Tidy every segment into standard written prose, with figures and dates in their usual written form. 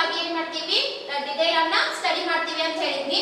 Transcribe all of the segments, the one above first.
ಆಗಿ ಏನ್ ಮಾಡ್ತೀವಿ ಡಿಟೇಲ್ ಅನ್ನ ಸ್ಟಡಿ ಮಾಡ್ತೀವಿ ಅಂತ ಹೇಳಿದ್ವಿ.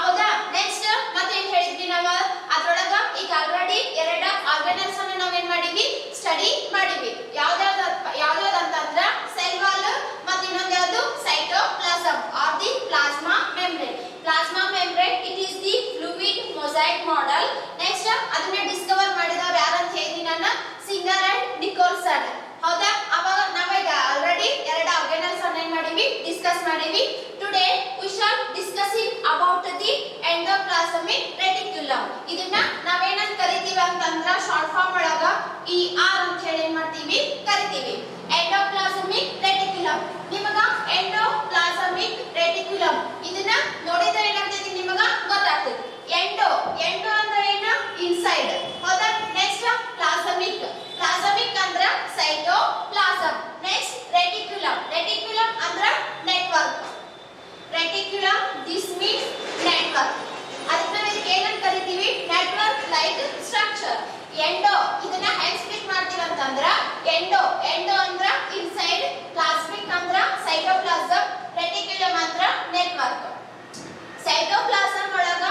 ಹೌದಾ? ನೆಕ್ಸ್ಟ್ ಮತ್ತೆ ಏನ್ ಹೇಳಿದ್ವಿ ನಾವು ಅದರೊಳಗ ಈಗ ಆಲ್ರೆಡಿ ಎರಡು ಆರ್ಗನಲ್ಸ್ ಅನ್ನು ನಾವ್ ಏನ್ ಮಾಡಿವಿ ಸ್ಟಡಿ ಮಾಡಿವಿ. ಯಾವ್ಯಾವ್ದು ಅಂತಂದ್ರ ಸೆಲ್ ವಾಲ್ ಮತ್ತೆ ಇನ್ನೊಂದು ಯಾವುದು cytoplasm R the plasma membrane. Plasma membrane it is the fluid mosaic model. Next ಅದನ್ನ ಡಿಸ್ಕವರ್ ಮಾಡಿದವರು ಯಾರು ಅಂತ ಹೇಳಿದ್ವಿ ನಾನು ಸಿಂಗರ್ ಅಂಡ್ ನಿಕೋಲ್ಸನ್. ಹೌದಾ? ಅವಾಗ ನಾವೀಗ ಆಲ್ರೆಡಿ ಎರಡು ಆರ್ಗನಲ್ಸ್ ಅನ್ನ ಏನ್ ಮಾಡಿವಿ ಡಿಸ್ಕಸ್ ಮಾಡಿವಿ. Today we shall discussing about the endoplasmic reticulum. ಇದನ್ನ ನಾವೇನಂತ ಕರಿತೀವಿ ಅಂತಂದ್ರ ಶಾರ್ಟ್ ಫಾರ್ಮ್ ಒಳಗ ER ಅಂತ ಹೇಳಿ ಏನ್ ಮಾಡ್ತೀವಿ ಕರಿತೀವಿ. Endoplasmic reticulum. ನಿಮಗ ಎಂಡೋಪ್ಲಾಸ್ಮಿಕ್ ರೆಟಿಕ್ಯುಲಮ್ ಇದನ್ನ ನೋಡಿದ್ರೆ ಏನಾಗ್ತೈತಿ ನಿಮಗ ಗೊತ್ತಾಗ್ತದೆ. ಎಂಡೋ ಅಂದ್ರೆ ಏನು ಇನ್ಸೈಡ್. ಹೌದಾ? ನೆಕ್ಸ್ಟ್ ಪ್ಲಾಸ್ಮಿಕ್ ಅಂದ್ರ ಸೈಟೋಪ್ಲಾಸಂ. ನೆಕ್ಸ್ಟ್ ರೆಟಿಕ್ಯುಲಮ್ ಅಂದ್ರ network. Reticulum this means network. ಅದನ್ನ ನಾವು ಏನಂತ ಕರಿತೀವಿ ನೆಟ್ವರ್ಕ್ ಲೈಕ್ ಸ್ಟ್ರಕ್ಚರ್. ಎಂಡೋ ಇದನ್ನ ಹೆಂಗ್ ಸ್ಪ್ಲಿಟ್ ಮಾಡ್ತೀವಿ ಅಂತಂದ್ರ ಎಂಡೋ ಅಂದ್ರ ಇನ್ಸೈಡ್, ಪ್ಲಾಸ್ಮಿಕ್ ಅಂದ್ರ ಸೈಟೋಪ್ಲಾಸಂ, ರೆಟಿಕ್ಯುಲಮ್ ಅಂದ್ರ ನೆಟ್ವರ್ಕ್. ಸೈಟೋಪ್ಲಾಸಂ ಒಳಗ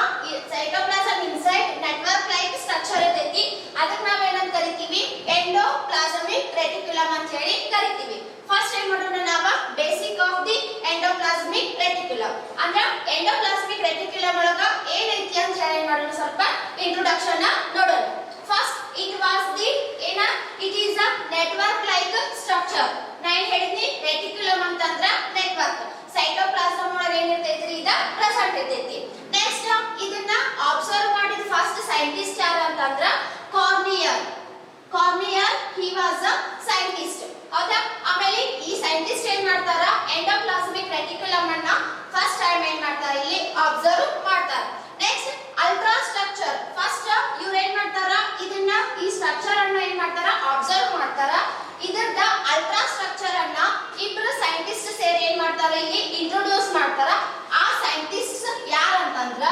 cytoplasm inside network like structure ಇರ್ತೈತಿ. ಅದಕ್ಕೆ ನಾವ್ ಏನಂತ ಕರಿತೀವಿ ಎಂಡೋಪ್ಲಾಸ್ಮಿಕ್ ರೆಟಿಕ್ಯುಲಮ್ ಅಂತ ಹೇಳಿ ಕರಿತೀವಿ. ಫಸ್ಟ್ ಏನ್ ಮಾಡೋಣ ನಾವ basic of the endoplasmic reticulum. ಅಂದ್ರೆ ಎಂಡೋಪ್ಲಾಸ್ಮಿಕ್ ರೆಟಿಕ್ಯುಲಮ್ ಒಳಗ ಏನ್ ಐತಿ ಅಂತ ಹೇಳಿ ಮಾಡೋಣ ಸ್ವಲ್ಪ ಇಂಟ್ರೊಡಕ್ಷನ್ ನೋಡೋಣ. First it was the it is a network like structure. ನಾ ಏನ್ ಹೇಳಿದ್ನಿ ರೆಟಿಕ್ಯುಲಮ್ ಅಂತಂದ್ರ ನೆಟ್ವರ್ಕ್. ಸೈಟೋಪ್ಲಾಸಂ ಒಳಗೆ ಏನಿರ್ತೈತಿ ಇದ ಪ್ರೆಸೆಂಟ್ ಇರ್ತೈತಿ. ನೆಕ್ಸ್ಟ್ ಇದನ್ನ ಅಬ್ಸರ್ವ್ ಮಾಡಿದ ಫಸ್ಟ್ ಸೈಂಟಿಸ್ಟ್ ಯಾರು ಅಂತಂದ್ರ ಕಾರ್ನಿಯರ್ ಹಿ ವಾಸ್ ಅ ಸೈಂಟಿಸ್ಟ್. ಹೌದಾ? ಆಮೇಲೆ ಈ ಸೈಂಟಿಸ್ಟ್ ಏನ್ ಮಾಡ್ತಾರ ಎಂಡೋಪ್ಲಾಸ್ಮಿಕ್ ರೆಟಿಕ್ಯುಲಮ್ ಅನ್ನ ಫಸ್ಟ್ ಟೈಮ್ ಏನ್ ಮಾಡ್ತಾರ ಇಲ್ಲಿ ಅಬ್ಸರ್ವ್ ಮಾಡ್ತಾರ. Next ultra structure. ಫಸ್ಟ್ ಇವ್ರು ಏನ್ ಮಾಡ್ತಾರ ಇದನ್ನ ಈ ಸ್ಟ್ರಕ್ಚರ್ ಅನ್ನ ಏನ್ ಮಾಡ್ತಾರ ಅಬ್ಸರ್ವ್ ಮಾಡ್ತಾರ. ಇದರದ ಅಲ್ಟ್ರಾ ಸ್ಟ್ರಕ್ಚರ್ ಅನ್ನ ಇಬ್ರು ಸೈಂಟಿಸ್ಟ್ ಸೇರಿ ಏನ್ ಮಾಡ್ತಾರ ಇಲ್ಲಿ ಇಂಟ್ರೊಡ್ಯೂಸ್ ಮಾಡ್ತಾರ. ಆ ಸೈಂಟಿಸ್ಟ್ ಯಾರು ಅಂತಂದ್ರ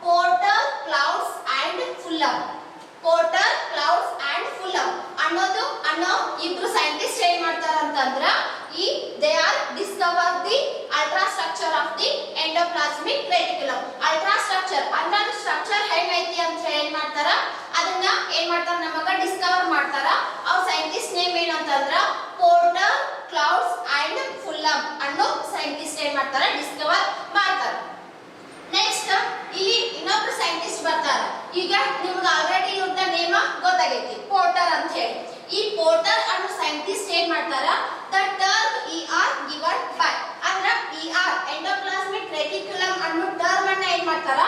ಪೋರ್ಟರ್, ಕ್ಲೌಡ್ಸ್ ಅಂಡ್ ಫುಲ್ಲಮ್. ಅನ್ನೋ ಇಬ್ರು ಸೈಂಟಿಸ್ಟ್ ಏನ್ ಮಾಡ್ತಾರ ಅಂತಂದ್ರ ಈ they are Discover the ultra structure of the endoplasmic reticulum. Ultra structure ಅಂದ್ರೆ ಸ್ಟ್ರಕ್ಚರ್ ಹೆಂಗೈತಿ ಅಂತ ಹೇಳಿ ಏನ್ ಮಾಡ್ತಾರ ಅದನ್ನ ಏನ್ ಮಾಡ್ತಾರ ನಮಗ ಡಿಸ್ಕವರ್ ಮಾಡ್ತಾರ. ಅವ್ರ ಸೈಂಟಿಸ್ಟ್ ನೇಮ್ ಏನಂತಂದ್ರ ಪೋರ್ಟರ್, ಕ್ಲೌಡ್ಸ್ ಅಂಡ್ ಫುಲ್ಲಮ್ ಅನ್ನೋ ಸೈಂಟಿಸ್ಟ್ ಏನ್ ಮಾಡ್ತಾರ ಡಿಸ್ಕವರ್ ಮಾಡ್ತಾರ. ನೆಕ್ಸ್ಟ್ ಇಲ್ಲಿ ಇನ್ನೊಬ್ರು ಸೈಂಟಿಸ್ಟ್ ಬರ್ತಾರ. ಈಗ ನಿಮ್ಗೆ ಆಲ್ರೆಡಿ ಇವ್ರದ ನೇಮ ಗೊತ್ತಾಗೈತಿ ಪೋರ್ಟರ್ ಅಂತ ಹೇಳಿ. ಈ ಪೋರ್ಟರ್ ಅನ್ನೋ ಸೈಂಟಿಸ್ಟ್ ಏನ್ ಮಾಡ್ತಾರ the term ER given by ಅಂದ್ರ ER ಎಂಡೋಪ್ಲಾಸ್ಮಿಕ್ ರೆಟಿಕ್ಯುಲಮ್ ಅನ್ನೋ ಟರ್ಮ್ ಅನ್ನ ಏನ್ ಮಾಡ್ತಾರ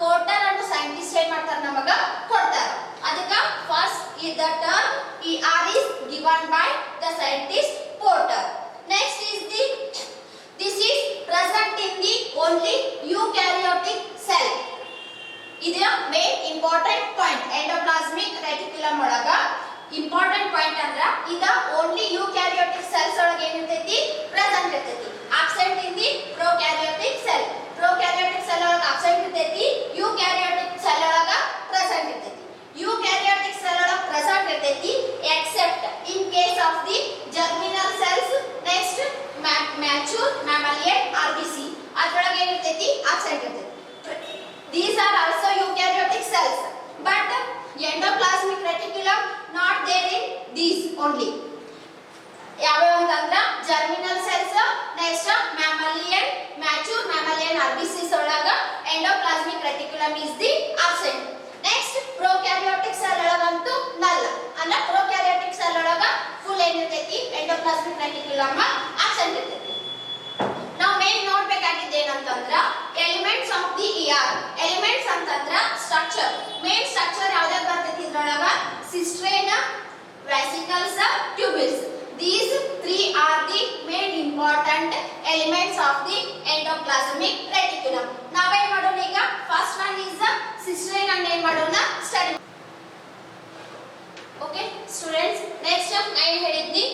ಪೋರ್ಟರ್ ಅನ್ನೋ ಸೈಂಟಿಸ್ಟ್ ಏನ್ ಮಾಡ್ತಾರ ನಮಗ ಕೊಡ್ತಾರ. ಅದಕ್ಕ first the term ER is given by the scientist Porter. Next is this is present in the only eukaryotic cell. ಇದು main important point endoplasmic reticulum ಒಳಗ ಇಂಪಾರ್ಟೆಂಟ್ ಪಾಯಿಂಟ್ ಅಂದ್ರ ಇದ ಓನ್ಲಿ ಯೂಕ್ಯಾರಿಯೋಟಿಕ್ ಸೆಲ್ಸ್ ಒಳಗ ಏನಿರ್ತೈತಿ ಪ್ರೆಸೆಂಟ್ ಇರ್ತೈತಿ. Absent in the prokaryotic cell. Prokaryotic cell ಒಳಗ absent ಇರ್ತೈತಿ, eukaryotic cell ಒಳಗ ಪ್ರೆಸೆಂಟ್ ಇರ್ತೈತಿ. ಯೂಕ್ಯಾರಿಯೋಟಿಕ್ ಸೆಲ್ ಒಳಗ ಪ್ರೆಸೆಂಟ್ ಇರ್ತೈತಿ except in case of the germinal cells. Next mature mammalian RBC ಅದರೊಳಗ ಏನಿರ್ತೈತಿ ಆಬ್ಸೆಂಟ್ ಇರ್ತೈತಿ. These are also eukaryotic cells, but endoplasmic reticulum not there in these only. ಯಾವ್ಯಾವ ಅಂತಂದ್ರ germinal cells, next mammalian, mature mammalian RBCs ಒಳಗ endoplasmic reticulum is the absent. Next prokaryotic cell ಒಳಗಂತೂ null ಅಂದ್ರೆ prokaryotic cell ಒಳಗ full ಏನಿರ್ತೈತಿ endoplasmic reticulum absent ಇರ್ತೈತಿ. ನಾವು main ನೋಡ್ಬೇಕಾಗಿದ್ದು ಏನಂತಂದ್ರ elements of the ER. Elements ಅಂತಂದ್ರ ಸ್ಟ್ರಕ್ಚರ್. ಮೇನ್ ಸ್ಟ್ರಕ್ಚರ್ ಯಾವ್ಯಾವ ಬರ್ತೈತಿ ಇದ್ರೊಳಗ cisternae, vesicles, tubules. These three are the main important elements of the endoplasmic reticulum. ನಾವೇನ್ ಮಾಡೋಣ ಈಗ ಫಸ್ಟ್ ಒನ್ is ಸಿಸ್ಟ್ರೇನ್ ಅನ್ನು ಏನ್ ಮಾಡೋಣ ಸ್ಟಡಿ. ಓಕೆ ಸ್ಟೂಡೆಂಟ್ಸ್, ನೆಕ್ಸ್ಟ್ ನಾನು ಹೇಳಿದ್ನಿ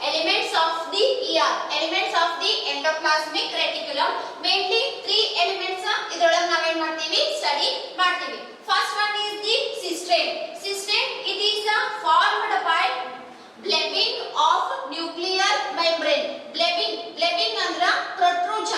elements of the ER, elements of the endoplasmic reticulum. mainly 3 elements ಇದರೊಳಗೆ ನಾವು ಏನು ಮಾಡ್ತೀವಿ ಸ್ಟಡಿ ಮಾಡ್ತೀವಿ. first one is the cisterine. Cisterine it is formed by blebbing of nuclear membrane. blebbing ಅಂದ್ರೆ protrusion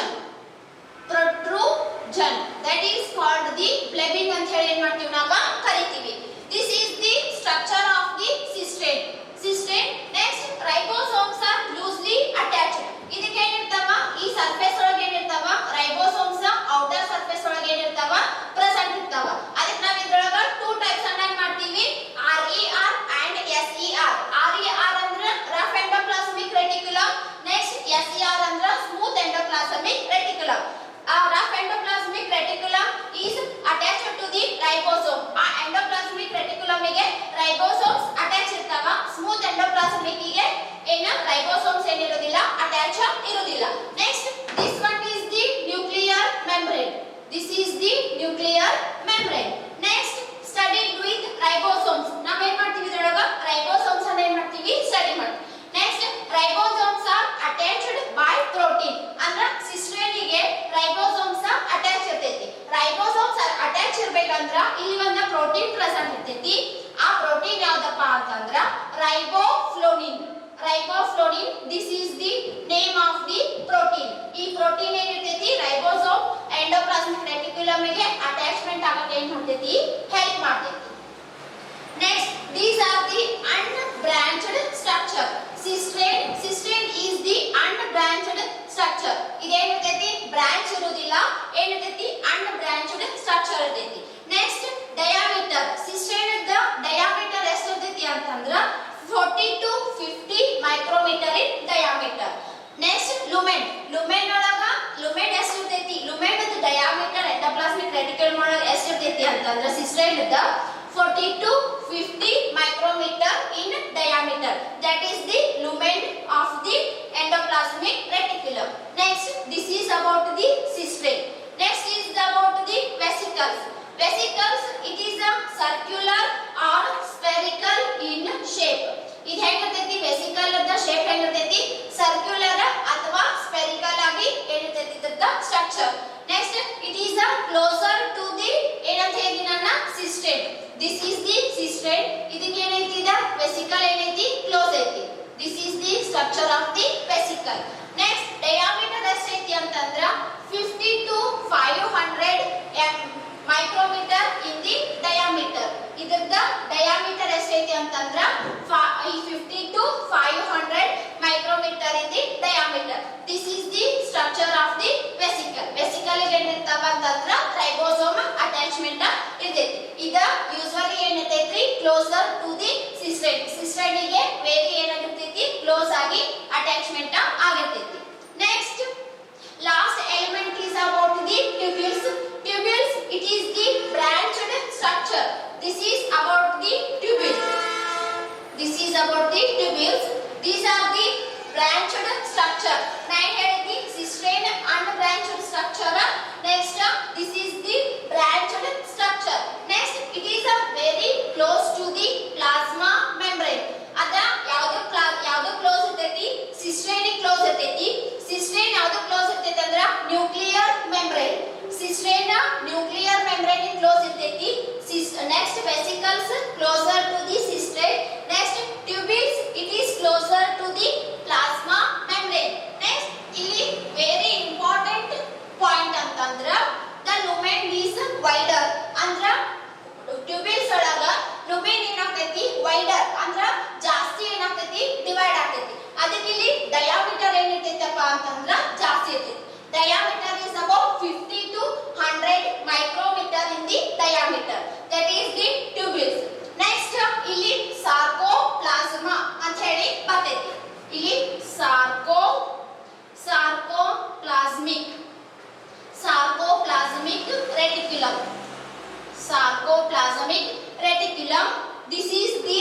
reticulum ಗೆ ribosomes attach ಇರ್ತಾವ. Smooth endoplasmic ಗೆ ಏನ ರೈಬೋಸೋಮ್ಸ್ ಏನಿರೋದಿಲ್ಲ, ಅಟ್ಯಾಚ್ ಇರೋದಿಲ್ಲ. Next this one is the nuclear membrane. This is the nuclear membrane. Next, studied with ribosomes. ನಾವು ಏನು ಮಾಡ್ತೀವಿ ಇದರೊಳಗ ribosomes ಅನ್ನು ಏನು ಮಾಡ್ತೀವಿ ಸ್ಟಡಿ ಮಾಡ್ತೀವಿ. Next, ribosomes are attached by protein. ಅಂದ್ರೆ ಸಿಸ್ಟೇನ್ ಗೆ ribosomes ಅಟ್ಯಾಚ್ ಇರ್ತೈತಿ. ribosomes ಅಟ್ಯಾಚ್ ಇರಬೇಕಂದ್ರ ಇಲ್ಲಿ ಒಂದು ಪ್ರೋಟೀನ್ ಪ್ರೆಸೆಂಟ್ ಇರ್ತೈತಿ. ಆ ಪ್ರೋಟೀನ್ ಯಾವ್ದಪ್ಪ ಅಂತಂದ್ರ riboflavin. Riboflavin, this is the name of the protein. ಈ ಪ್ರೋಟೀನ್ ಏನಿರ್ತೈತಿ ರೈಬೋಸೋಮ್ ಎಂಡೋಪ್ಲಾಸ್ಮಿಕ್ ರೆಟಿಕ್ಯುಲಮ್ ಗೆ ಅಟ್ಯಾಚ್ಮೆಂಟ್ ಆಗಕ್ಕೆ ಏನು ಮಾಡ್ತೈತಿ, ಹೆಲ್ಪ್ ಮಾಡ್ತೈತಿ. Next, these are the unbranched structure. Cystine is the unbranched structure. ಇದೇನಿರ್ತೈತಿ ಬ್ರಾಂಚ್ ಇರೋದಿಲ್ಲ, ಏನಿರ್ತೈತಿ unbranched structure ಇರ್ತೈತಿ. Next, diameter. Cystine ದ diameter ಎಷ್ಟು ಇರ್ತೈತಿ ಅಂತಂದ್ರ 40 to 50 micrometer in diameter. Next, lumen. Lumen ಒಳಗ lumen ಎಷ್ಟು ಇರ್ತೈತಿ, lumen the diameter endoplasmic reticulum ಒಳಗ ಎಷ್ಟು ಇರ್ತೈತಿ ಅಂತಂದ್ರ cystine the 40 to 50 micrometer in diameter. That is the lumen of the endoplasmic reticulum. Next, this is about the cystine. Next is about the vesicles. Vesicles, it is a circular or spherical in shape. ಇದು ಹೆಂಗಿರ್ತೈತಿ, vesicle ದ shape ಹೆಂಗಿರ್ತೈತಿ, circular ಅಥವಾ spherical ಆಗಿ ಏನಿರ್ತೈತಿ ಇದರ structure. Next, it is a closer to the ಏನಂತ ಹೇಳಿದೀನಿ ನನ್ನ cisternae. This is the cisternae. ಇದಕ್ಕೆ ಏನೈತಿ ಇದ ವೆಸಿಕಲ್ ಏನೈತಿ ಕ್ಲೋಸ್ ಐತಿ. This is the structure of the vesicle. Next, diameter ಎಷ್ಟೈತಿ ಅಂತಂದ್ರ 50 to 500 micrometer in the diameter. ಇದರದ ಡಯಾಮೀಟರ್ ಎಷ್ಟೈತಿ ಅಂತಂದ್ರ 50 to 500 micrometer in the diameter. This is the structure of the vesicle. Vesicle ಗೆ ಏನಿರ್ತಾವ ಅಂತಂದ್ರ ರೈಬೋಸೋಮ್ ಅಟ್ಯಾಚ್ಮೆಂಟ್ ಇರ್ತೈತಿ. ಇದ ಯೂಶುವಲಿ ಏನಿರ್ತೈತಿ ಕ್ಲೋಸರ್ ಟು ದಿ ಸಿಸ್ಟೈನ್. ಸಿಸ್ಟೈನ್ ಗೆ ವೇರಿ ಏನಾಗಿರ್ತೈತಿ ಕ್ಲೋಸ್ ಆಗಿ ಅಟ್ಯಾಚ್ಮೆಂಟ್ ಆಗಿರ್ತೈತಿ. Next, last element is about the tubules. Tubules, it is the branched structure. This is about the tubules. This is about the tubules. These are the branched structure. Nine ಹೇಳಿದ್ವಿ cystine unbranched structure. Next, this is the branched structure. Next, it is a very close to the plasma membrane. ಅದ ಯಾವುದು close ಇರ್ತೈತಿ, cystine close ಇರ್ತೈತಿ. cystine ಯಾವುದು close ಇರ್ತೈತಿ ಅಂದ್ರ nuclear membrane. cystine nuclear membrane close ಇರ್ತೈತಿ. Next, vesicles closer to the cystine. Next, tubules, it is closer to the plasma membrane. Next, ಇಲ್ಲಿ very important point ಅಂತಂದ್ರ the lumen is wider. ಅಂದ್ರ tubules ಒಳಗ lumen ಏನಾಗ್ತೈತಿ wider ಅಂದ್ರ ಜಾಸ್ತಿ ಏನಾಗ್ತೈತಿ divide ಆಗ್ತೈತಿ. ಅದಕ್ಕೆ ಇಲ್ಲಿ ಡಯಾಮೀಟರ್ ಏನಿರ್ತೈತಪ್ಪ ಅಂತಂದ್ರ ಜಾಸ್ತಿ ಇರ್ತೈತಿ. diameter is about 50 to 100 micrometer in the diameter. That is the tubules. Next, ಇಲ್ಲಿ sarcoplasma ಅಂತ ಹೇಳಿ ಬರ್ತೈತಿ. ಇಲ್ಲಿ sarcoplasmic reticulum. Sarcoplasmic reticulum. This is the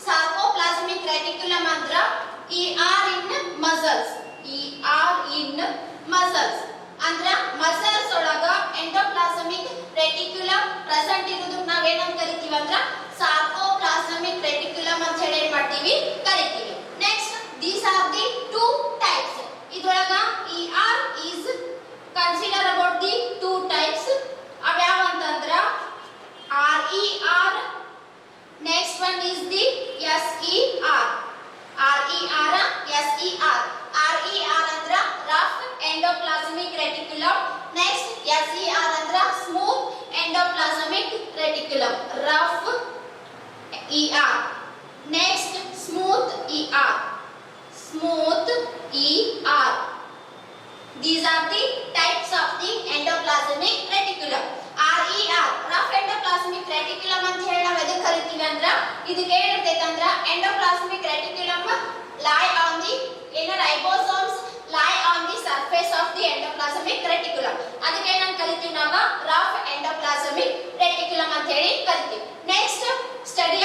sarcoplasmic reticulum andra ER in muscles. ER in muscles andra muscles ಒಳಗ endoplasmic reticulum present ಇರೋದಕ್ಕೆ ನಾವು ಏನಂತ ಕರಿತೀವಿ ಅಂದ್ರ sarcoplasmic reticulum ಅಂತ ಹೇಳಿ ಏನು ಮಾಡ್ತೀವಿ ಕರಿತೀವಿ. Next, these are the two types. ಇದೊಳಗ ER is consider about the two types. ಅವ್ಯಾವ ಅಂತಂದ್ರ RER. Next one is the SER. RER, SER. RER ಅಂದ್ರ rough endoplasmic reticulum. Next, SER ಅಂದ್ರ smooth endoplasmic reticulum. Rough ER. Next, smooth ER. Smooth ER. These are the types of the endoplasmic reticulum. RER, rough endoplasmic reticulum ಅಂತ ಹೇಳಿ ನಾವು ಎದಕ್ಕೆ ಕರಿತೀವಿ ಅಂದ್ರ ಇದಕ್ಕೆ ಏನಿರ್ತೈತೆ ಅಂದ್ರ endoplasmic reticulum lie on the ribosomes lie on the surface of the endoplasmic reticulum. ಅದಕ್ಕೆ ಏನಂತ ಕರಿತೀವಿ ನಾವು rough endoplasmic reticulum ಅಂತ ಹೇಳಿ ಕರಿತೀವಿ. Next, study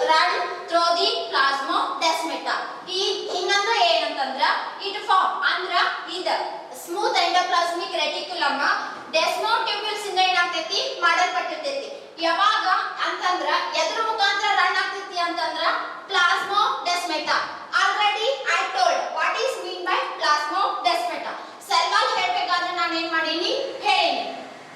run through the plasmodesmata. ಈ ಹಿಂಗಂದ್ರ ಏನಂತಂದ್ರ ಇಟ್ ಫಾರ್ಮ್ ಅಂದ್ರ ಇದ ಸ್ಮೂತ್ ಎಂಡೋಪ್ಲಾಸ್ಮಿಕ್ ರೆಟಿಕ್ಯುಲಮ್ ಡೆಸ್ಮೋಟ್ಯೂಬ್ಯೂಲ್ಸ್ ಇಂದ ಏನಾಗ್ತೈತಿ ಮಾಡಲ್ಪಟ್ಟಿರ್ತೈತಿ. ಯಾವಾಗ ಅಂತಂದ್ರ ಎದ್ರ ಮುಖಾಂತರ ರನ್ ಆಗ್ತೈತಿ ಅಂತಂದ್ರ plasmodesmata. Already I told what is mean by plasmodesmata. Cell wall ಹೇಳಬೇಕಾದ್ರೆ ನಾನು ಏನ್ ಮಾಡೀನಿ ಹೇಳೀನಿ.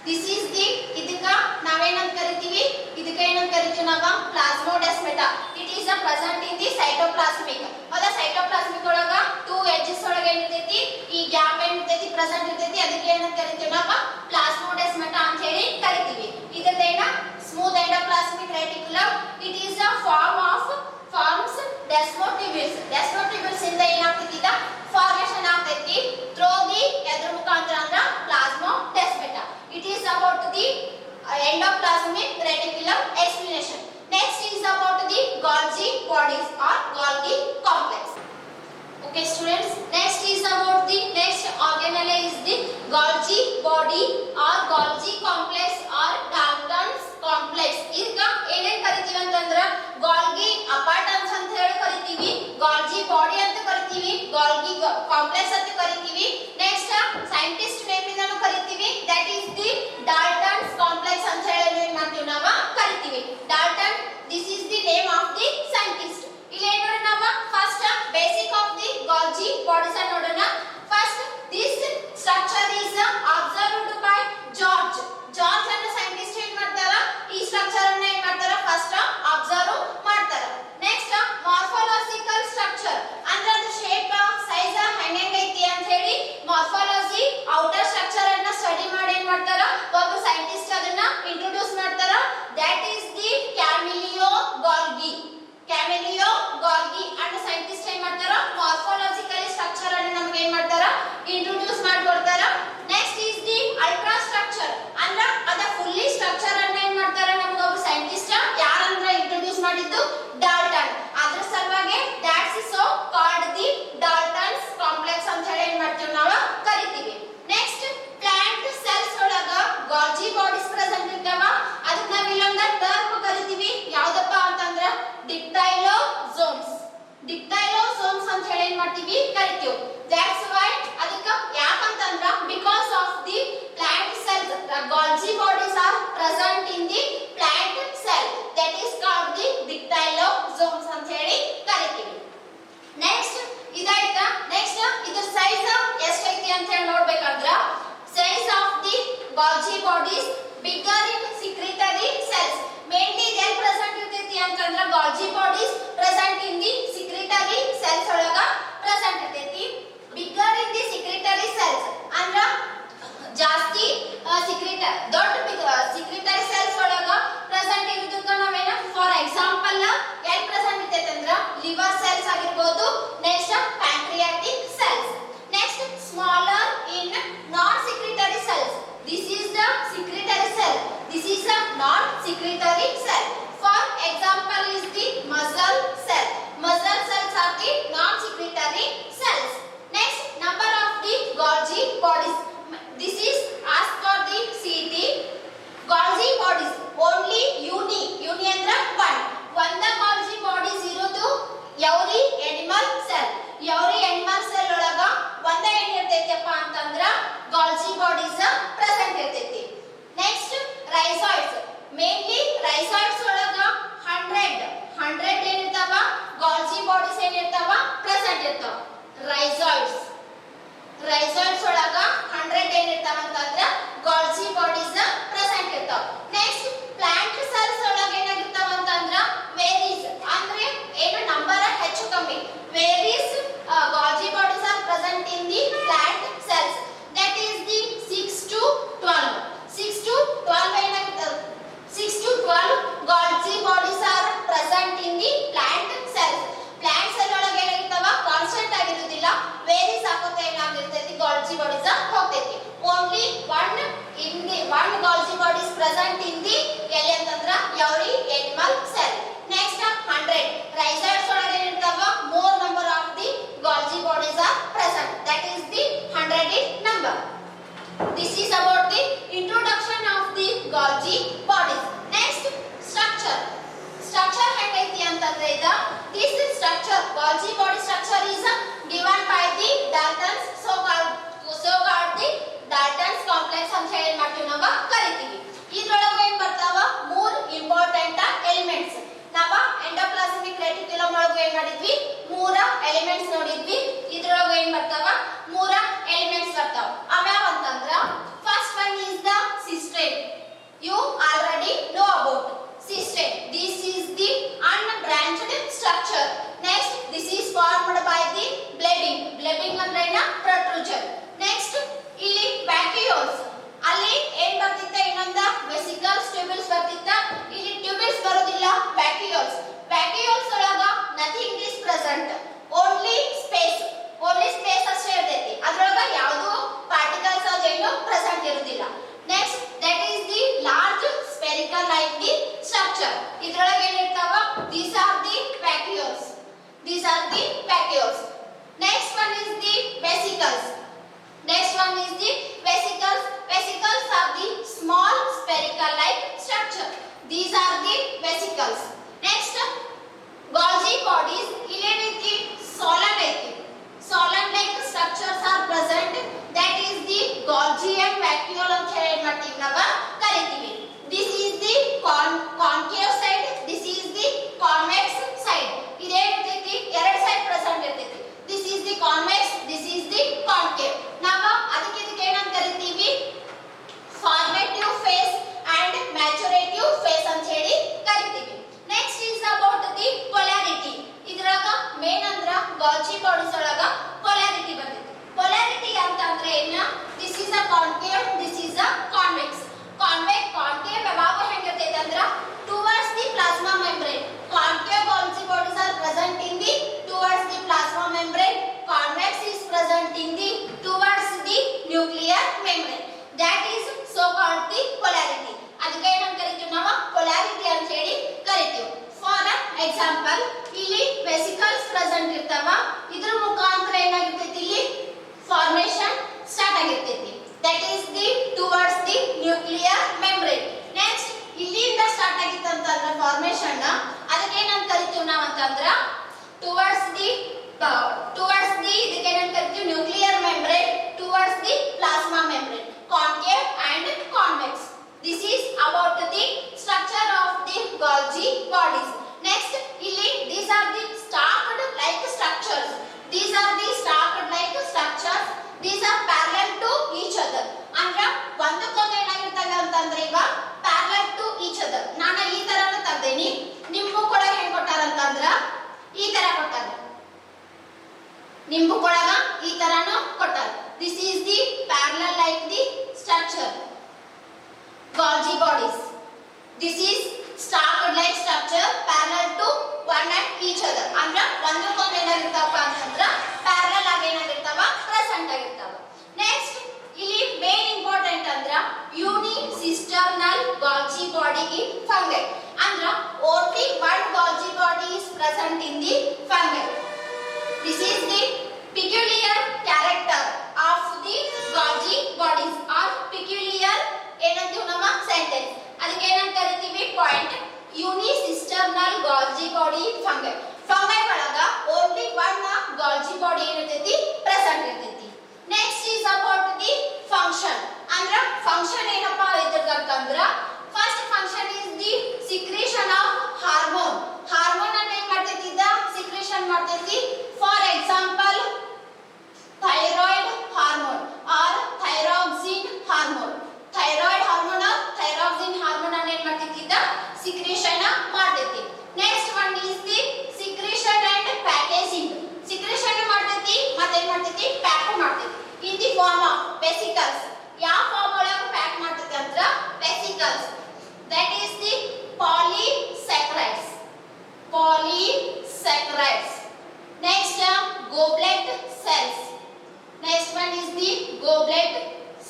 ದಿಸ್ ಈಸ್ ದಿ ಇದಕ್ಕ ನಾವೇನಂತ ಕರಿತೀವಿ, ಇದಕ್ಕ ಏನಂತ ಕರಿತೀವಿ ನಾವು plasmodesmata. It is a present in the cytoplasmic. ಅದ ಸೈಟೋಪ್ಲಾಸ್ಮಿಕ್ ಒಳಗ 2 ಎಡ್ಜಸ್ ಒಳಗ ಏನಿರ್ತೈತಿ, ಈ ಗ್ಯಾಪ್ ಏನಿರ್ತೈತಿ ಪ್ರೆಸೆಂಟ್ ಇರ್ತೈತಿ, ಅದಕ್ಕೆ ಏನಂತ ಕರಿತೀವಿ ನಾವು ಪ್ಲಾಸ್ಮೋಡೆಸ್ಮೆಟಾ ಅಂತ ಹೇಳಿ ಕರಿತೀವಿ. ಇದರದೇನ smooth endoplasmic reticulum. It is a forms desmotubules. Desmotubules ಇಂದ ಏನಾಗ್ತೈತಿ ಇದ ಫಾರ್ಮೇಷನ್ ಆಗ್ತೈತಿ ಥ್ರೂ ದಿ ಎದ್ರ ಮುಖಾಂತರ ಅಂದ್ರ ಪ್ಲಾಸ್ಮೋಡೆಸ್ಮೆಟಾ. It is about the endoplasmic reticulum explanation. Next is about the Golgi bodies or Golgi complex. Okay students, next is about the next organelle is the Golgi body or Golgi complex or Dalton's complex. ಇದಕ್ಕ ಏನೇನ್ ಕರಿತೀವಿ ಅಂತಂದ್ರ Golgi apparatus ಅಂತ ಹೇಳಿ ಕರಿತೀವಿ, Golgi body ಅಂತ ಕರಿತೀವಿ, Golgi complex ಅಂತ ಕರಿತೀವಿ. ನೆಕ್ಸ್ಟ್ ಸೈಂಟಿಸ್ಟ್ ನೇಮ್ ಇಂದನು ಕರಿತೀವಿ, that is the Dalton's complex ಅಂತ ಹೇಳಿ ಏನ್ ಮಾಡ್ತೀವಿ ನಾವು ಕರಿತೀವಿ. Dalton, this is the name of the scientist. ಇಲ್ಲಿ ಏನ್ ನೋಡೋಣ ನಾವು first basic of the Golgi bodies ಅನ್ನು ನೋಡೋಣ. First this structure is observed by George ಅನ್ನು ಸೈಂಟಿಸ್ಟ್ ಏನ್ ಮಾಡ್ತಾರ, ಈ ಸ್ಟ್ರಕ್ಚರ್ ಅನ್ನು ಏನ್ ಮಾಡ್ತಾರ ಫಸ್ಟ್ ಅಬ್ಸರ್ವ್ ಮಾಡ್ತಾರ. ನೆಕ್ಸ್ಟ್ ಮಾರ್ಫಾಲಜಿಕಲ್ ಸ್ಟ್ರಕ್ಚರ್ ಅಂದ್ರೆ ಅದು ಶೇಪ್ ಸೈಜ್ ಹೆಂಗೈತಿ ಅಂತ ಹೇಳಿ ಮಾರ್ಫಾಲಜಿ ಔಟರ್ ಸ್ಟ್ರಕ್ಚರ್ ಅನ್ನ ಸ್ಟಡಿ ಮಾಡಿ ಏನ್ ಮಾಡ್ತಾರ ಒಬ್ಬ ಸೈಂಟಿಸ್ಟ್ ಅದನ್ನ ಇಂಟ್ರೊಡ್ಯೂಸ್ ಮಾಡ್ತಾರ. That is the Camillo Golgi. Camillo Golgi ಅನ್ನ ಸೈಂಟಿಸ್ಟ್ ಏನ್ ಮಾಡ್ತಾರ ಮಾರ್ಫಾಲಜಿಕಲ್ ಸ್ಟ್ರಕ್ಚರ್ ಅನ್ನ ನಮಗೆ ಏನ್ ಮಾಡ್ತಾರ ಇಂಟ್ರೊಡ್ಯೂಸ್ ಮಾಡ್ಕೊಡ್ತಾರ. Next is the ultra structure ಅಂದ್ರೆ ಅದ ಫುಲ್ಲಿ ಸ್ಟ್ರಕ್ಚರ್ ಅನ್ನ ಏನ್ ಮಾಡ್ತಾರ ನಮಗೆ ಒಬ್ಬ ಸೈಂಟಿಸ್ಟ್ ಯಾರಂದ್ರ ಇಂಟ್ರೊಡ್ಯೂಸ್ ಮಾಡಿದ್ದು ಡಾಲ್ಟನ್. ಅದ್ರ ಸಲುವಾಗಿ that's so called the Dalton's complex ಅಂತ ಹೇಳಿ ಏನ್ ಮಾಡ್ತೀವಿ ನಾವು ಕರಿತೀವಿ. ನೆಕ್ಸ್ಟ್ ಪ್ಲಾಂಟ್ ಸೆಲ್ಸ್ ಒಳಗ ಗಾಲ್ಜಿ ಬಾಡೀಸ್ ಪ್ರೆಸೆಂಟ್ ಇರ್ತಾವ. ಅದಕ್ಕೆ ನಾವು ಇಲ್ಲೊಂದು ಟರ್ಮ್ ಕರಿತೀವಿ, ಯಾವ್ದಪ್ಪ ಅಂತಂದ್ರ ಡಿಕ್ಟೈಲೋಸೋಮ್ಸ್. ಡಿಕ್ಟೈಲೋಸೋಮ್ಸ್ ಅಂತ ಹೇಳಿ ಏನ್ ಮಾಡ್ತೀವಿ ಕರಿತೀವಿ. ದ್ಯಾಟ್ಸ್ ವೈ ಅದಕ್ಕ ಯಾಕಂತಂದ್ರ because of the plant cells Golgi bodies are present in the plant cell, that is called the dictyosomes ಅಂತ ಹೇಳಿ ಕರಿತೀವಿ. ನೆಕ್ಸ್ಟ್ ಇದಾಯ್ತಾ. ನೆಕ್ಸ್ಟ್ ಇದರ ಸೈಜ್ ಎಷ್ಟೈತಿ ಅಂತ ಹೇಳಿ ನೋಡ್ಬೇಕಂದ್ರ size of the Golgi bodies bigger in secretory cells. Mainly ಎಲ್ಲಿ ಪ್ರೆಸೆಂಟ್ ಇರ್ತೈತಿ ಅಂತಂದ್ರ Golgi bodies present in the secretory cells ಒಳಗ ಪ್ರೆಸೆಂಟ್ ಇರ್ತೈತಿ. Bigger in the secretory cells ಅಂದ್ರ ಜಾಸ್ತಿ ದೊಡ್ಡ ಸಿಕ್ರಿಟರಿ ಸೆಲ್ಸ್ ಒಳಗ ಪ್ರೆಸೆಂಟ್ ಇರೋದಕ್ಕ ನಾವೇನ ಫಾರ್ ಎಕ್ಸಾಂಪಲ್ ಎಲ್ಲಿ ಪ್ರೆಸೆಂಟ್ ಇರ್ತೈತಿ ಅಂದ್ರ ಲಿವರ್ ಸೆಲ್ಸ್ ಆಗಿರಬಹುದು. Next pancreatic cells. Next smaller in non secretory cells. This is the secretory cell, this is a non secretory cell. For example is the muscle cell. Muscle cells are the non secretory cells. Next number of the Golgi bodies. This is as per the CT. Golgi bodies only uni ಅಂದ್ರೆ ಒಂದ Golgi bodies ಇರೋದು every animal cell. every animal cell ಒಳಗ ಒಂದ ಏನ್ ಇರ್ತೈತಿಪ್ಪ ಅಂತಂದ್ರ Golgi bodies present ಇರ್ತೈತಿ. Next ರೈಸೋಯ್ಡ್ಸ್. Mainly ರೈಸೋಯ್ಡ್ಸ್ ಒಳಗ 100 ಏನಿರ್ತಾವ Golgi bodies ಏನಿರ್ತಾವ present ಇರ್ತಾವ. ರೈಸೋಯ್ಡ್ಸ್ ಒಳಗ 100 ಏನಿರ್ತಾವ ಅಂತಂದ್ರ Golgi bodies ಪ್ರೆಸೆಂಟ್ ಇರ್ತಾವ. ನೆಕ್ಸ್ಟ್ ಪ್ಲಾಂಟ್ ಸೆಲ್ಸ್ ಒಳಗ ಏನಾಗಿರ್ತಾವ ಅಂತಂದ್ರ ವೇರೀಸ್ ಅಂದ್ರೆ ಏನು ನಂಬರ್ ಹೆಚ್ಚು ಕಮ್ಮಿ. Varies Golgi bodies are present in the plant cells. That is the 6 to 12. 6 to 12 ಏನಾಗಿರ್ತದ 6 to 12 Golgi bodies are present in the plant cells. Plant cell ಒಳಗ ಏನಾಗಿರ್ತಾವ ಕಾನ್ಸ್ಟೆಂಟ್ ಆಗಿರುವುದಿಲ್ಲ, ವೇರೀಸ್ ಆಗೋತ ಏನಾಗಿರ್ತೈತಿ Golgi bodies ಹೋಗ್ತೈತಿ. Only one Golgi bodies present in the ಎಲ್ಲಿ ಅಂತಂದ್ರ every animal cell. Next 100 ರೈಸೋಯ್ಡ್ಸ್ ಒಳಗ ಏನಿರ್ತಾವ more number of the Golgi bodies are present, that is the 100th number. This is about the introduction of the Golgi bodies. Next structure. Structure ಹೆಂಗೈತಿ ಅಂತ ಅಂತಂದ್ರೆ ಇದ this structure Golgi body structure is given by the Dalton's so called the Dalton's complex ಅಂತ ಹೇಳಿ ಮಾಡ್ತೀವಿ ನಾವು ಕರಿತೀವಿ. ಇದ್ರೊಳಗೆ ಏನ್ ಬರ್ತಾವ ಮೂರು ಇಂಪಾರ್ಟೆಂಟ್ ಎಲಿಮೆಂಟ್ಸ್. ನಾವು ಎಂಡೋಪ್ಲಾಸ್ಮಿಕ್ ರೆಟಿಕ್ಯುಲಮ್ ಒಳಗೆ ಏನ್ ಮಾಡಿದ್ವಿ ಮೂರ ಎಲಿಮೆಂಟ್ಸ್ ನೋಡಿದ್ವಿ. ಇದ್ರೊಳಗೆ ಏನ್ ಬರ್ತಾವ ಮೂರ ಎಲಿಮೆಂಟ್ಸ್ ಬರ್ತಾವ. ಅವ್ಯಾವ ಅಂತಂದ್ರ first one is the cisterine. You already know about cisterine. This is the unbranched structure. Next, this is formed by the blebbing. Blebbing ಅಂದ್ರೆ ಏನ protrusion. Next, ಇಲ್ಲಿ vacuoles. ಅಲ್ಲಿ ಏನ್ ಬರ್ತಿತ್ತ ಇನ್ನೊಂದ vesicles tubules ಬರ್ತಿತ್ತ. ಇಲ್ಲಿ tubules ಬರೋದಿಲ್ಲ vacuoles. Vacuoles ಒಳಗ nothing is present. Only space. Only space ಅಷ್ಟೇ ಇರ್ತೈತಿ. ಅದರೊಳಗ ಯಾವುದು particles ಏನು present ಇರುವುದಿಲ್ಲ. Next, that is the large spherical like the structure. ಇದ್ರೊಳಗೆ ಏನಿರ್ತಾವ these are the vacuoles. These are the vacuoles. Next one is the vesicles. Next one is the vesicles. Vesicles are the small spherical like structure. These are the vesicles. Next, Golgi bodies. ಇಲ್ಲಿ ರೀತಿ solid ಐತಿ. Solid like structures are present. That is the Golgian vacuole ಅಂತ ಹೇಳಿ ಏನ್ ಮಾಡ್ತೀವಿ ನಾವು ಕರಿತೀವಿ. This is the concave side. This is the convex side. ಇದೇ ಇರ್ತೈತಿ ಎರಡು ಸೈಡ್ ಪ್ರೆಸೆಂಟ್ ಇರ್ತೈತಿ. This is the convex. This is the concave. ನಾವು ಅದಕ್ಕೆ ಇದಕ್ಕೆ ಏನಂತ ಕರಿತೀವಿ formative phase and maturative phase ಅಂತ ಹೇಳಿ ಕರಿತೀವಿ. Next is about the polarity. ಇದ್ರಾಗ ಮೇನ್ ಅಂದ್ರ Golgi bodies ಒಳಗ polarity ಬರ್ತೈತಿ. Polarity ಅಂತಂದ್ರೆ ಏನ this is a concave, this is a convex. Concave ಯಾವಾಗ ಹೆಂಗಿರ್ತೈತಿ ಅಂದ್ರ towards the plasma membrane. Concave Golgi bodies are present in the towards the plasma membrane. Convex is present in the towards the nuclear membrane. That is so called the polarity. ಅದಕ್ಕೆ ಏನಂತ ಕರಿತೀವಿ ನಾವು polarity ಅಂತ ಹೇಳಿ ಕರಿತೀವಿ. For example, ಇಲ್ಲಿ vesicles present ಇರ್ತಾವ. ಇದ್ರ ಮುಖಾಂತರ ಏನಾಗಿರ್ತೈತಿ ಇಲ್ಲಿ formation start ಆಗಿರ್ತೈತಿ. That is the towards the nuclear membrane. Next, ಇಲ್ಲಿಂದ ಸ್ಟಾರ್ಟ್ ಆಗಿತ್ತು ಅಂತಂದ್ರೆ ಫಾರ್ಮೇಷನ್ ಅದಕ್ಕೆ ಏನಂತ ಕರಿತೀವಿ ನಾವು ಅಂತಂದ್ರ towards the ಇದಕ್ಕೆ ಏನಂತ ಕರಿತೀವಿ nuclear membrane towards the plasma membrane. Concave and convex. This is about the structure of the Golgi bodies. Next, ಇಲ್ಲಿ these are the stacked like structures. These are the stacked like structures. These are parallel to each other. ಅಂದ್ರೆ ಒಂದಕ್ಕೊಂದು ಏನಾಗಿರ್ತವೆ ಅಂತಂದ್ರೆ ಈಗ parallel to each other. ನಾನು ಈ ತರನ ತೆಗೆದೇನಿ. ನಿಮ್ಮ ಕೂಡ ಹೆಂಗ್ ಕೊಟ್ಟಾರ ಅಂತಂದ್ರ ಈ ತರ ಕೊಟ್ಟಾರ. ನಿಮ್ಮ ಕೊಳಗ ಈ ತರನು ಕೊಟ್ಟಾರ. This is the parallel like the structure. Golgi bodies. This is stacked like structure parallel to one and each other. ಅಂದ್ರೆ ಒಂದಕ್ಕೊಂದು ಏನಾಗಿರ್ತಾವ ಅಂತಂದ್ರ parallel ಆಗಿ ಏನಾಗಿರ್ತಾವ ಪ್ರೆಸೆಂಟ್ ಆಗಿರ್ತಾವ. ನೆಕ್ಸ್ಟ್ ಇಲ್ಲಿ ಮೇನ್ ಇಂಪಾರ್ಟೆಂಟ್ ಅಂದ್ರ unicisternal Golgi body in fungi. ಅಂದ್ರ only one Golgi body is present in the fungi. This is the peculiar character of the Golgi bodies or peculiar ಏನಂತೀವಿ ನಮ್ಮ ಸೆಂಟೆನ್ಸ್. ಅದಕ್ಕೆ ಏನಂತ ಕರಿತೀವಿ point unicisternal Golgi body in fungi. fungi ಒಳಗ only one Golgi body ಇರ್ತೈತಿ present ಇರ್ತೈತಿ. Next is about the function. ಅಂದ್ರ function ಏನಪ್ಪಾ ಇದ್ರದಂತಂದ್ರ first function is the secretion of hormone. Hormone ಅನ್ನ ಏನ್ ಮಾಡ್ತೈತಿ ಇದ secretion ಮಾಡ್ತೈತಿ. For example, thyroid hormone or thyroxine hormone. Thyroid hormone or thyroxine hormone ಅನ್ನ ಏನ್ ಮಾಡ್ತೈತಿ ಇದ secretion ಮಾಡ್ತೈತಿ. Next one is the secretion and packaging. secretion ಮಾಡ್ತೈತಿ ಮತ್ತೆ ಏನ್ ಮಾಡ್ತೈತಿ ಪ್ಯಾಕ್ ಮಾಡ್ತೈತಿ. In the form of vesicles. ಯಾವ ಫಾರ್ಮ್ ಒಳಗ ಪ್ಯಾಕ್ ಮಾಡ್ತೈತಿ ಅಂದ್ರ vesicles. That is the polysaccharides. Next, goblet cells. Next one is the goblet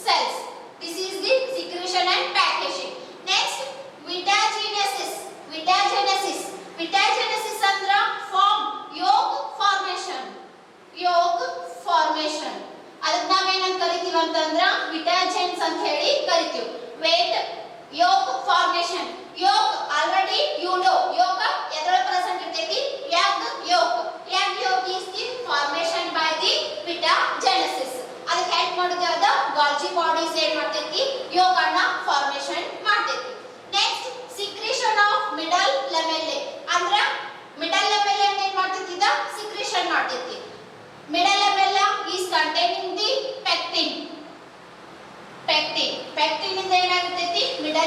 cells. This is the secretion and packaging. Next, vitagenesis. Vitagenesis andra form yolk formation. ಅದಕ್ಕೆ ನಾವೇನಂತ ಕರಿತೀವಿ ಅಂತಂದ್ರ ವಿಟಾಜೆನ್ಸ್ ಅಂತ ಹೇಳಿ ಕರಿತೀವಿ. ವೇಟ್ yolk formation. Yolk already you know. Yolk ಎದರ present ಇರ್ತೈತಿ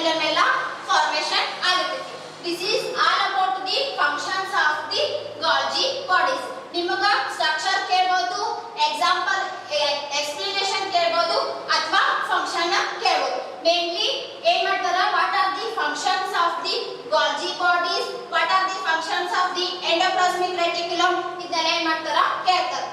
ರೆಟಿಕ್ಯುಲಮ್ ಎಲ್ಲ ಫಾರ್ಮೇಶನ್ ಆಗುತ್ತೆ. This is all about the functions of the Golgi bodies. ನಿಮಗ ಸ್ಟ್ರಕ್ಚರ್ ಕೇಳಬಹುದು, ಎಕ್ಸಾಂಪಲ್ ಎಕ್ಸ್ಪ್ಲನೇಷನ್ ಕೇಳಬಹುದು ಅಥವಾ ಫಂಕ್ಷನ್ ಕೇಳಬಹುದು. ಮೇನ್ಲಿ ಏನ್ ಮಾಡ್ತಾರ, what are the functions of the Golgi bodies, what are the functions of the endoplasmic reticulum, ಇದನ್ನೆಲ್ಲ ಏನ್ ಮಾಡ್ತಾರ ಕೇಳ್ತಾರೆ.